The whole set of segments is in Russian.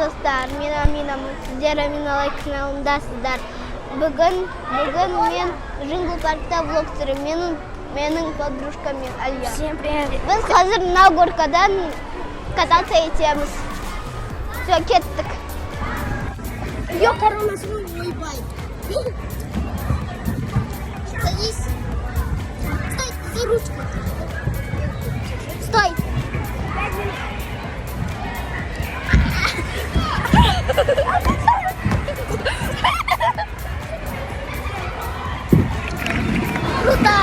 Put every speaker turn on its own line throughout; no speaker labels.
достар, мина сіздер Аминалы каналындасыздар. Бүгін мен Жингл паркта влог түсіремін. Менің подружкам мен Алия.
Всем привет.
Біз қазір мына горкадан кататься етеміз. Все, кеттік.
Yok karolmasını ойбай.
Садись. Стой за ручку. Стой. Круто!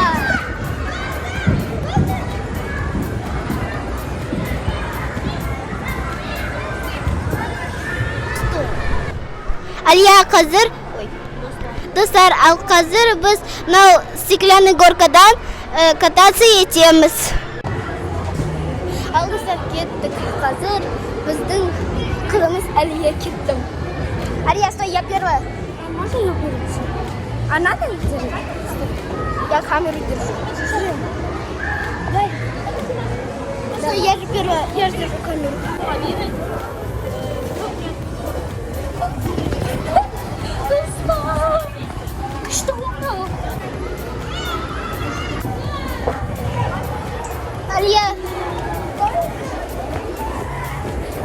Алия қазір, достар, ал қазір біз мынау стеклянный горкадан кататься етеміз. Ал достар, кеттік. Қазір біздің қызымыз Алия кеттім. Алия, стой, я первая.
Можно я выручу? А надо ли держать?
Я камеру держу. Дай. Стой, я же первая, я же держу камеру.
Что это?
Алия.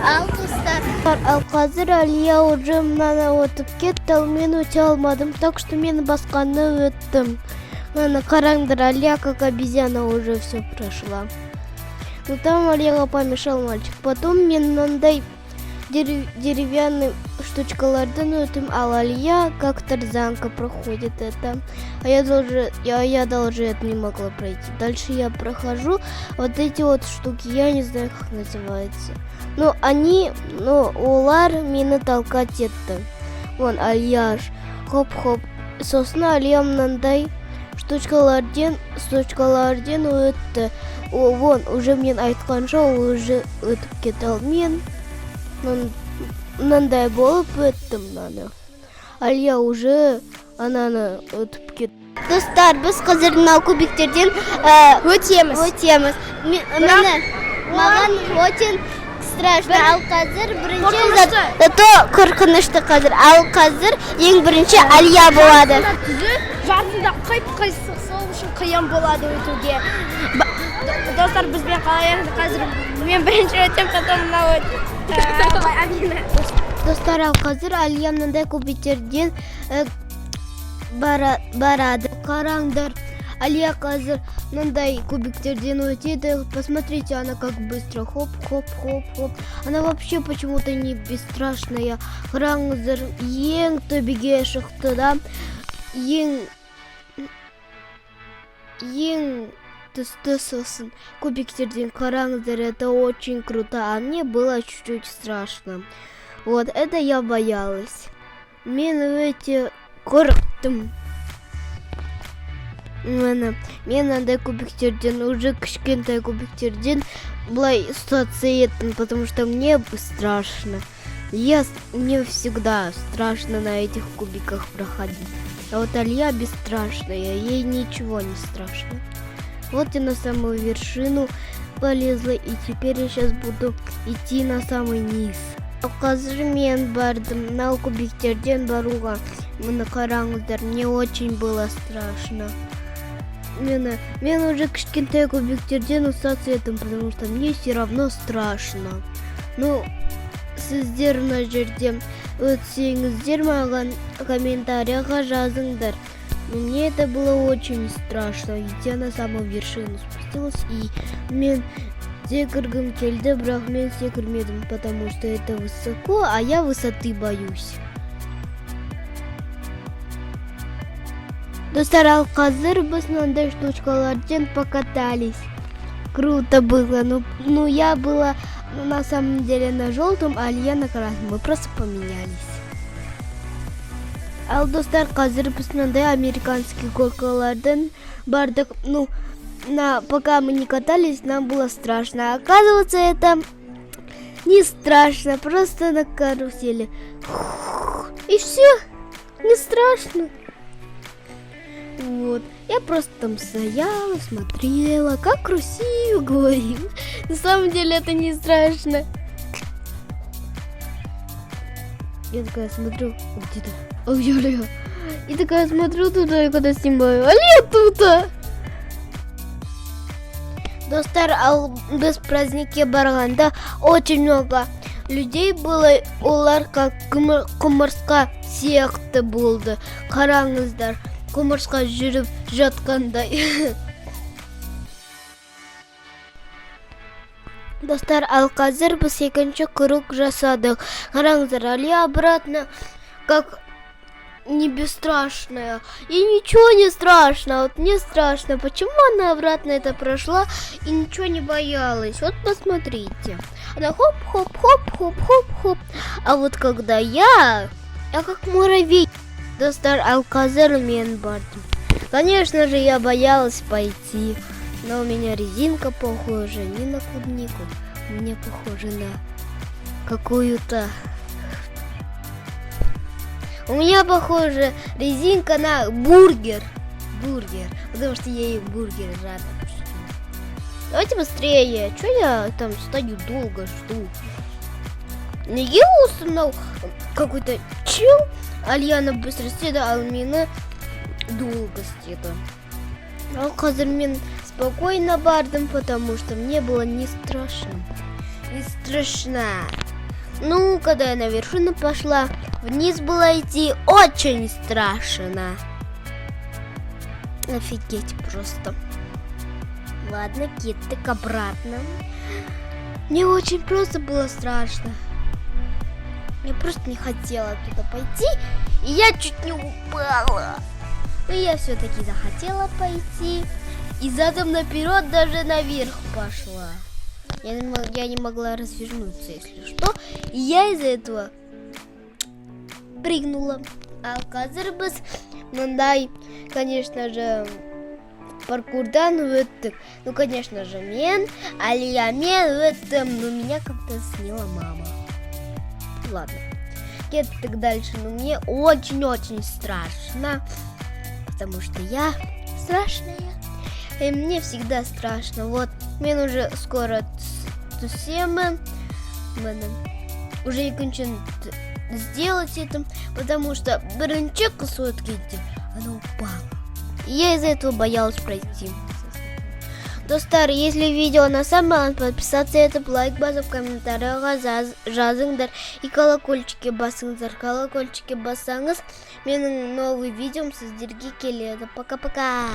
Ал достар. Ал қазір Алия уже мынаны өтіп кетті, ал мен өте алмадым, так что мен басқаны өттім. Мына қараңдар, Алия как обезьяна уже все прошла. Но там Алияға помешал мальчик. Потом мен мынандай деревянный штучкалардан өтім, ал Алия как тарзанка проходит это. А я даже это не могла пройти. Дальше я прохожу вот эти вот штуки, я не знаю, как называется. Олар мені толкать етті. Вон, Алияш, хоп-хоп. Сосын Алия мынандай штучкалардан өтті. Вон, уже мен айтқанша, ол уже өтіп кетті. Ал мен мынандай болып өттім мынаны. Алия уже ананы өтіп кетті. Достар, біз қазір мынау кубиктерден өтеміз. Маған өтен страшно. Ал қазір бірінші қорқынышты қазір. Ал қазір ең бірінші Алия болады.
Жартында қайып-қайсы сол үшін қиын болады өтуге. Достар, бізбен қалайық қазір мен бірінші өтем, потом мынау өтем.
Достар, ал қазір Алия мынандай кубиктерден барады. Қараңдар, Алия қазір мынандай кубиктерден өтеді. Посмотрите, она как быстро. Хоп-хоп-хоп-хоп. Она вообще почему-то не бесстрашная. Қараңыздар, ең төбеге шықты да. Ең түсті сосын кубиктерден қараңыздар. Это очень круто. А мне было чуть-чуть страшно. Вот, это я боялась. Мен өте қорықтым. Мен андай кубиктерден, уже кішкентай кубиктерден былай ұстатса еттім, потому что мне страшно. Мне всегда страшно на этих кубиках проходить. А вот Алия бесстрашная, ей ничего не страшно. Вот я на самую вершину полезла, и теперь я сейчас буду идти на самый низ. Қазір мен бардым, мынау кубиктерден баруға. Мына қараңыздар, мне очень было страшно. Мен уже кішкентай кубиктерден ұстатса еттім, потому что мне все равно страшно. Сіздер мына жерде өтсеңіздер, маған комментарияға жазыңдар. Мне это было очень страшно. Я на самую вершину спустилась, и мен секіргім келді, бірақ мен секірмедім, потому что это высоко, а я высоты боюсь. Достар, ал қазір біз мынандай штучкалардан покатались. Круто было. Я была на самом деле на желтом, а Алия на красном. Мы просто поменялись. Ал достар, қазір біз мынандай американский горкалардан бардық. Пока мы не катались, нам было страшно. А оказывается, это не страшно, просто на карусели. И все, не страшно. Вот. Я просто там стояла, смотрела, как красиво говорил. На самом деле это не страшно. Я такая смотрю, где-то, а где Алия? И такая смотрю туда, и когда снимаю, Алия тут! Достар ал без праздники барганда очень много людей было, олар как кумырска сияқты болды. Қараңыздар, кумырска жүріп жатқандай. Достар, ал қазір біз екінші круг жасадық. Қараңыздар, Алия обратно, как не бесстрашная. И ничего не страшно. Вот мне страшно. Почему она обратно это прошла и ничего не боялась? Вот посмотрите. Она хоп-хоп-хоп-хоп-хоп-хоп. А вот когда я как муравей. Достар алказер мен бардым. Конечно же, я боялась пойти. Но у меня резинка похожа не на клубнику. Мне похожа на какую-то... У меня, похоже, резинка на бургер. Бургер. Потому что я ей бургер рада. Давайте быстрее. Чё я там стою долго жду? Не я установил какой-то чел. Альяна быстро седа, а меня долго седа. А қазір мен спокойно бардым, потому что мне было не страшно. Не страшно. Ну, когда я на вершину пошла, вниз было идти очень страшно. Офигеть просто. Ладно, кит-так обратно. Мне очень просто было страшно. Я просто не хотела туда пойти, и я чуть не упала. Но я все-таки захотела пойти, и задом наперед даже наверх пошла. Я не могла развернуться, если что. И я из-за этого прыгнула. А қазір біз мындай, конечно же, паркурдан өттік. Ну, конечно же, мен, Алия мен өттім. Но меня как-то сняла мама. Ладно. Кеттік дальше. Но мне очень-очень страшно. Потому что я страшная. И мне всегда страшно. Вот, мне уже скоро тусема. Уже не кончен сделать это, потому что баранчик сутки, она упала. И я из-за этого боялась пройти. Достар, если видео на самом подписаться, это лайк базов, в комментариях жазыңдар и колокольчики басыңдар. Колокольчики басаңыз, менің новый видеом сіздерге келеді. Пока-пока.